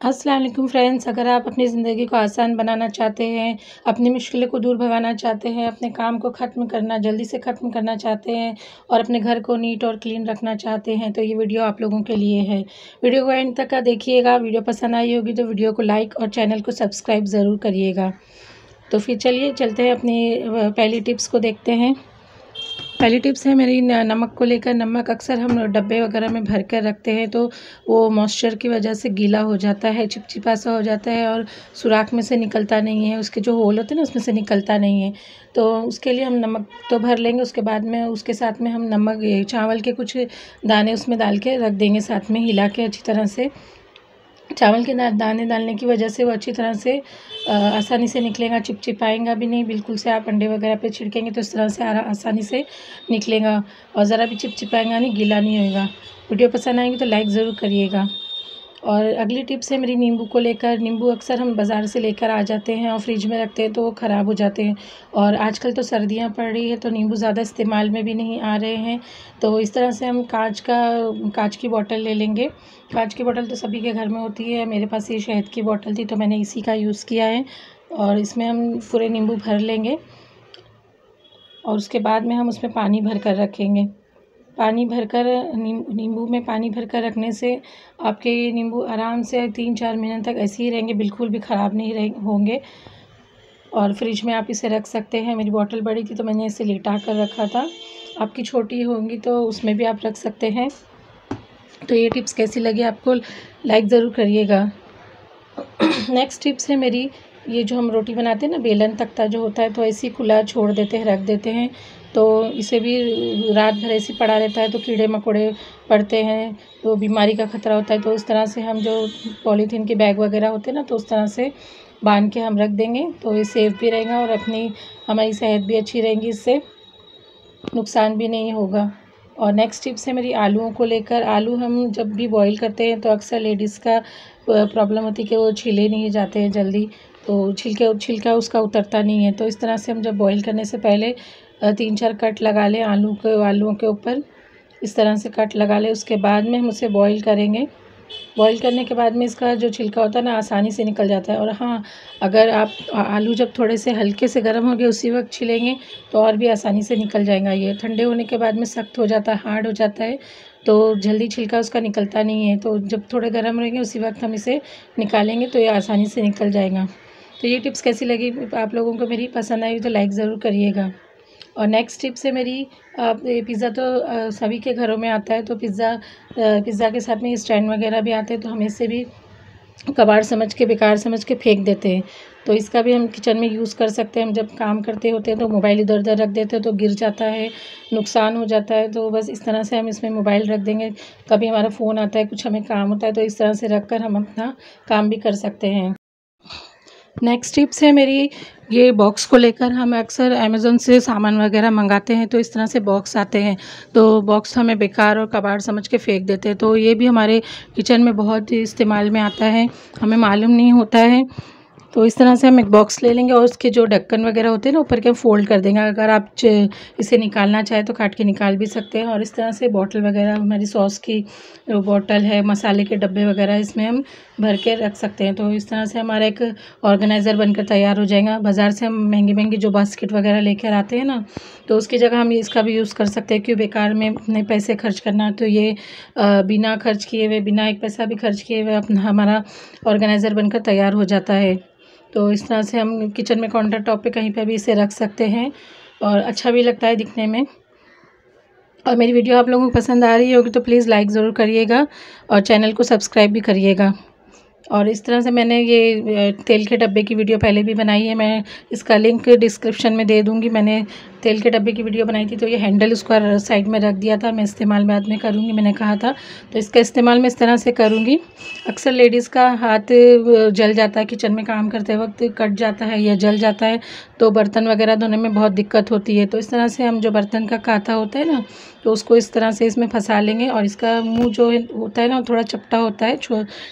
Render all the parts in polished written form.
अस्सलाम वालेकुम फ्रेंड्स, अगर आप अपनी ज़िंदगी को आसान बनाना चाहते हैं, अपनी मुश्किलों को दूर भगाना चाहते हैं, अपने काम को जल्दी से ख़त्म करना चाहते हैं और अपने घर को नीट और क्लीन रखना चाहते हैं, तो ये वीडियो आप लोगों के लिए है। वीडियो को एंड तक का देखिएगा। वीडियो पसंद आई होगी तो वीडियो को लाइक और चैनल को सब्सक्राइब ज़रूर करिएगा। तो फिर चलिए चलते हैं, अपनी पहली टिप्स को देखते हैं। पहली टिप्स है मेरी नमक को लेकर। नमक अक्सर हम डब्बे वगैरह में भर कर रखते हैं तो वो मॉइस्चर की वजह से गीला हो जाता है, चिपचिपा सा हो जाता है और सुराख में से निकलता नहीं है। उसके जो होल होते हैं ना, उसमें से निकलता नहीं है। तो उसके लिए हम नमक तो भर लेंगे, उसके बाद में उसके साथ में हम चावल के कुछ दाने उसमें डाल के रख देंगे, साथ में हिला के अच्छी तरह से। चावल के दाने डालने की वजह से वो अच्छी तरह से आसानी से निकलेगा, चिपचिपाएगा भी नहीं। बिल्कुल से आप अंडे वगैरह पे छिड़केंगे तो इस तरह से आसानी से निकलेगा और ज़रा भी चिपचिपाएगा नहीं, गीला नहीं होएगा। वीडियो पसंद आएगी तो लाइक ज़रूर करिएगा। और अगली टिप्स है मेरी नींबू को लेकर। नींबू अक्सर हम बाज़ार से लेकर आ जाते हैं और फ्रिज में रखते हैं तो वो ख़राब हो जाते हैं। और आजकल तो सर्दियाँ पड़ रही है तो नींबू ज़्यादा इस्तेमाल में भी नहीं आ रहे हैं। तो इस तरह से हम कांच की बॉटल ले लेंगे। कांच की बॉटल तो सभी के घर में होती है। मेरे पास ये शहद की बॉटल थी तो मैंने इसी का यूज़ किया है। और इसमें हम पूरे नींबू भर लेंगे और उसके बाद में हम उसमें पानी भर कर रखेंगे। पानी भरकर नींबू में पानी भरकर रखने से आपके ये नींबू आराम से 3-4 महीने तक ऐसे ही रहेंगे, बिल्कुल भी ख़राब नहीं होंगे। और फ्रिज में आप इसे रख सकते हैं। मेरी बॉटल बड़ी थी तो मैंने इसे लिटा कर रखा था। आपकी छोटी होंगी तो उसमें भी आप रख सकते हैं। तो ये टिप्स कैसी लगी आपको, लाइक ज़रूर करिएगा। नेक्स्ट टिप्स है मेरी, ये जो हम रोटी बनाते हैं ना, बेलन तख्ता जो होता है तो ऐसे ही खुला छोड़ देते हैं, रख देते हैं तो इसे भी रात भर ऐसे ही पड़ा रहता है तो कीड़े मकोड़े पड़ते हैं तो बीमारी का ख़तरा होता है। तो उस तरह से हम जो पॉलीथीन के बैग वगैरह होते हैं ना, तो उस तरह से बांध के हम रख देंगे तो ये सेफ़ भी रहेगा और हमारी सेहत भी अच्छी रहेगी, इससे नुकसान भी नहीं होगा। और नेक्स्ट टिप्स है मेरी आलूओं को लेकर। आलू हम जब भी बॉईल करते हैं तो अक्सर लेडीज़ का प्रॉब्लम होती है कि वो छीले नहीं जाते हैं जल्दी, तो छिलका उसका उतरता नहीं है। तो इस तरह से हम जब बॉईल करने से पहले 3-4 कट लगा लें आलूओं के ऊपर, इस तरह से कट लगा लें। उसके बाद में हम उसे बॉईल करेंगे। बॉईल करने के बाद में इसका जो छिलका होता है ना, आसानी से निकल जाता है। और हाँ, अगर आप आलू जब थोड़े से हल्के से गर्म हो गए उसी वक्त छिलेंगे तो और भी आसानी से निकल जाएगा। ये ठंडे होने के बाद में सख्त हो जाता है, हार्ड हो जाता है तो जल्दी छिलका उसका निकलता नहीं है। तो जब थोड़े गर्म रहेंगे उसी वक्त हम इसे निकालेंगे तो ये आसानी से निकल जाएगा। तो ये टिप्स कैसी लगी आप लोगों को मेरी, पसंद आई तो लाइक ज़रूर करिएगा। और नेक्स्ट टिप्स है मेरी, पिज़्ज़ा तो सभी के घरों में आता है तो पिज़्ज़ा के साथ में स्टैंड वगैरह भी आते हैं तो हम इसे भी कबाड़ समझ के, बेकार समझ के फेंक देते हैं। तो इसका भी हम किचन में यूज़ कर सकते हैं। हम जब काम करते होते हैं तो मोबाइल इधर उधर रख देते हैं तो गिर जाता है, नुकसान हो जाता है। तो बस इस तरह से हम इसमें मोबाइल रख देंगे, कभी हमारा फ़ोन आता है, कुछ हमें काम होता है तो इस तरह से रख कर हम अपना काम भी कर सकते हैं। नेक्स्ट टिप्स है मेरी, ये बॉक्स को लेकर। हम अक्सर अमेज़न से सामान वगैरह मंगाते हैं तो इस तरह से बॉक्स आते हैं तो बॉक्स हमें बेकार और कबाड़ समझ के फेंक देते हैं। तो ये भी हमारे किचन में बहुत ही इस्तेमाल में आता है, हमें मालूम नहीं होता है। तो इस तरह से हम एक बॉक्स ले लेंगे और उसके जो ढक्कन वगैरह होते हैं ना, ऊपर के फ़ोल्ड कर देंगे। अगर आप इसे निकालना चाहें तो काट के निकाल भी सकते हैं। और इस तरह से बॉटल वगैरह, हमारी सॉस की बॉटल है, मसाले के डब्बे वगैरह, इसमें हम भर के रख सकते हैं। तो इस तरह से हमारा एक ऑर्गेनाइज़र बनकर तैयार हो जाएगा। बाज़ार से हम महंगी जो बास्केट वगैरह लेकर आते हैं ना, तो उसकी जगह हम इसका भी यूज़ कर सकते हैं। क्यों बेकार में अपने पैसे खर्च करना, तो ये बिना खर्च किए हुए, बिना एक पैसा भी खर्च किए हुए हमारा ऑर्गेनाइज़र बनकर तैयार हो जाता है। तो इस तरह से हम किचन में काउंटर टॉप पे कहीं पे भी इसे रख सकते हैं और अच्छा भी लगता है दिखने में। और मेरी वीडियो आप लोगों को पसंद आ रही होगी तो प्लीज़ लाइक ज़रूर करिएगा और चैनल को सब्सक्राइब भी करिएगा। और इस तरह से मैंने ये तेल के डब्बे की वीडियो पहले भी बनाई है, मैं इसका लिंक डिस्क्रिप्शन में दे दूँगी। मैंने तेल के डब्बे की वीडियो बनाई थी तो ये हैंडल उसका साइड में रख दिया था, मैं इस्तेमाल बाद में करूँगी, मैंने कहा था। तो इसका इस्तेमाल मैं इस तरह से करूँगी। अक्सर लेडीज़ का हाथ जल जाता है, किचन में काम करते वक्त कट जाता है या जल जाता है तो बर्तन वगैरह धोने में बहुत दिक्कत होती है। तो इस तरह से हम जो बर्तन का काता होता है ना, तो उसको इस तरह से इसमें फंसा लेंगे और इसका मुँह जो होता है ना, थोड़ा चपटा होता है,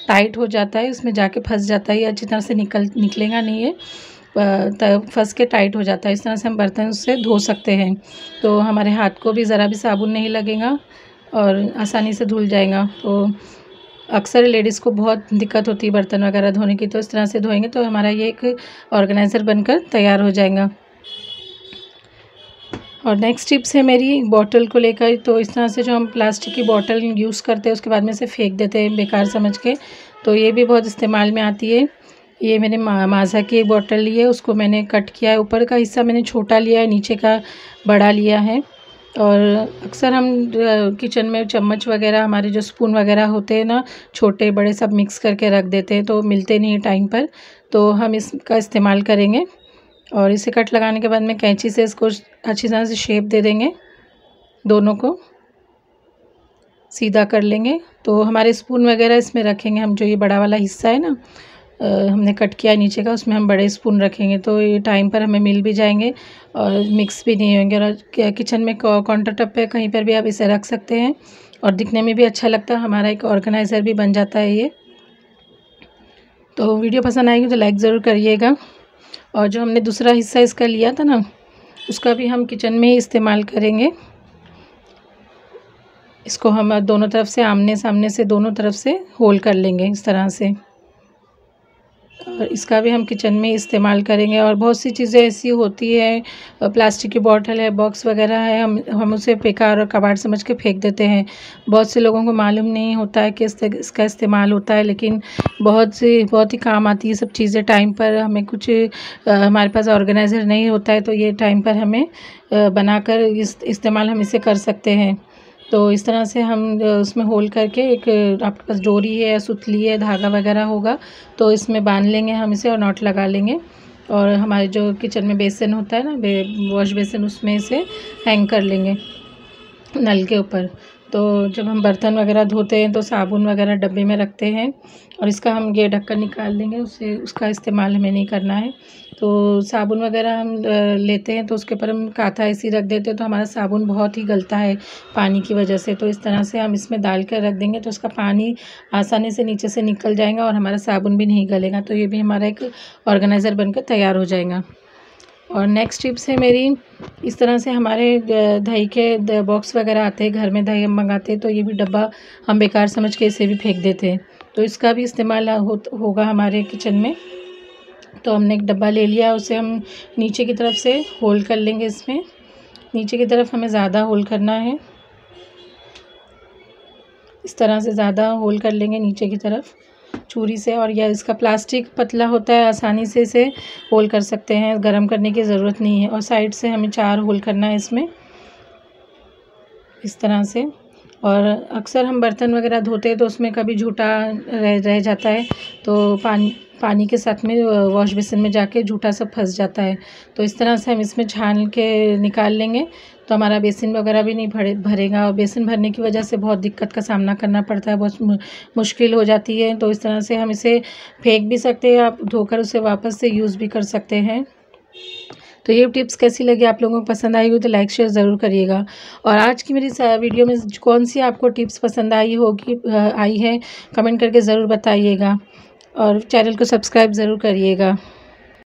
टाइट हो जाता है, इसमें जाके फंस जाता है। ये अच्छी तरह से निकलेगा नहीं है, फंस के टाइट हो जाता है। इस तरह से हम बर्तन उससे धो सकते हैं तो हमारे हाथ को भी ज़रा भी साबुन नहीं लगेगा और आसानी से धुल जाएगा। तो अक्सर लेडीज़ को बहुत दिक्कत होती है बर्तन वगैरह धोने की, तो इस तरह से धोएंगे तो हमारा ये एक ऑर्गेनाइज़र बनकर तैयार हो जाएगा। और नेक्स्ट टिप्स है मेरी बॉटल को लेकर। तो इस तरह से जो हम प्लास्टिक की बॉटल यूज़ करते हैं उसके बाद में से फेंक देते हैं बेकार समझ के, तो ये भी बहुत इस्तेमाल में आती है। ये मैंने माज़ा की एक बॉटल ली है, उसको मैंने कट किया है, ऊपर का हिस्सा मैंने छोटा लिया है, नीचे का बड़ा लिया है। और अक्सर हम किचन में चम्मच वगैरह, हमारे जो स्पून वगैरह होते हैं ना, छोटे बड़े सब मिक्स करके रख देते हैं, तो मिलते नहीं टाइम पर, तो हम इसका इस्तेमाल करेंगे। और इसे कट लगाने के बाद में कैंची से इसको अच्छी तरह से शेप दे देंगे, दोनों को सीधा कर लेंगे। तो हमारे स्पून वगैरह इसमें रखेंगे हम, जो ये बड़ा वाला हिस्सा है ना हमने कट किया नीचे का, उसमें हम बड़े स्पून रखेंगे, तो ये टाइम पर हमें मिल भी जाएंगे और मिक्स भी नहीं होंगे। और किचन में काउंटर टॉप पे कहीं पर भी आप इसे रख सकते हैं और दिखने में भी अच्छा लगता है, हमारा एक ऑर्गेनाइज़र भी बन जाता है ये। तो वीडियो पसंद आएगी तो लाइक ज़रूर करिएगा। और जो हमने दूसरा हिस्सा इसका लिया था ना, उसका भी हम किचन में ही इस्तेमाल करेंगे। इसको हम दोनों तरफ से आमने सामने से दोनों तरफ से होल कर लेंगे इस तरह से, और इसका भी हम किचन में इस्तेमाल करेंगे। और बहुत सी चीज़ें ऐसी होती है, प्लास्टिक की बॉटल है, बॉक्स वगैरह है, हम उसे बेकार और कबाड़ समझ के फेंक देते हैं। बहुत से लोगों को मालूम नहीं होता है कि इसका इस्तेमाल होता है, लेकिन बहुत ही काम आती है सब चीज़ें। टाइम पर हमें कुछ हमारे पास ऑर्गेनाइज़र नहीं होता है, तो ये टाइम पर हमें बनाकर इस्तेमाल हम इसे कर सकते हैं। तो इस तरह से हम उसमें होल करके, एक आपके पास डोरी है या सुतली है, धागा वगैरह होगा, तो इसमें बांध लेंगे हम इसे और नॉट लगा लेंगे। और हमारे जो किचन में बेसिन होता है ना, वॉश बेसिन, उसमें इसे हैंग कर लेंगे नल के ऊपर। तो जब हम बर्तन वगैरह धोते हैं तो साबुन वगैरह डब्बे में रखते हैं, और इसका हम ये ढक्कन निकाल लेंगे, उसका इस्तेमाल हमें नहीं करना है। तो साबुन वगैरह हम लेते हैं तो उसके ऊपर हम काथा ऐसी रख देते हैं, तो हमारा साबुन बहुत ही गलता है पानी की वजह से। तो इस तरह से हम इसमें डाल कर रख देंगे तो उसका पानी आसानी से नीचे से निकल जाएगा और हमारा साबुन भी नहीं गलेगा, तो ये भी हमारा एक ऑर्गेनाइज़र बनकर तैयार हो जाएगा। और नेक्स्ट टिप्स है मेरी, इस तरह से हमारे दही के बॉक्स वगैरह आते हैं, घर में दही हम मंगाते हैं, तो ये भी डब्बा हम बेकार समझ के इसे भी फेंक देते हैं, तो इसका भी इस्तेमाल होगा हमारे किचन में। तो हमने एक डब्बा ले लिया, उसे हम नीचे की तरफ से होल कर लेंगे। इसमें नीचे की तरफ हमें ज़्यादा होल करना है, इस तरह से ज़्यादा होल कर लेंगे नीचे की तरफ छुरी से। और यह इसका प्लास्टिक पतला होता है, आसानी से इसे होल कर सकते हैं, गरम करने की ज़रूरत नहीं है। और साइड से हमें 4 होल करना है इसमें, इस तरह से। और अक्सर हम बर्तन वगैरह धोते हैं तो उसमें कभी झूठा रह जाता है, तो पानी के साथ में वॉश बेसिन में जाके झूठा सब फंस जाता है, तो इस तरह से हम इसमें छान के निकाल लेंगे, तो हमारा बेसिन वगैरह भी नहीं भरेगा। और बेसिन भरने की वजह से बहुत दिक्कत का सामना करना पड़ता है, बहुत मुश्किल हो जाती है। तो इस तरह से हम इसे फेंक भी सकते हैं, आप धोकर उसे वापस से यूज़ भी कर सकते हैं। तो ये टिप्स कैसी लगी, आप लोगों को पसंद आएगी तो लाइक शेयर ज़रूर करिएगा। और आज की मेरी वीडियो में कौन सी आपको टिप्स पसंद आई है, कमेंट करके ज़रूर बताइएगा, और चैनल को सब्सक्राइब ज़रूर करिएगा।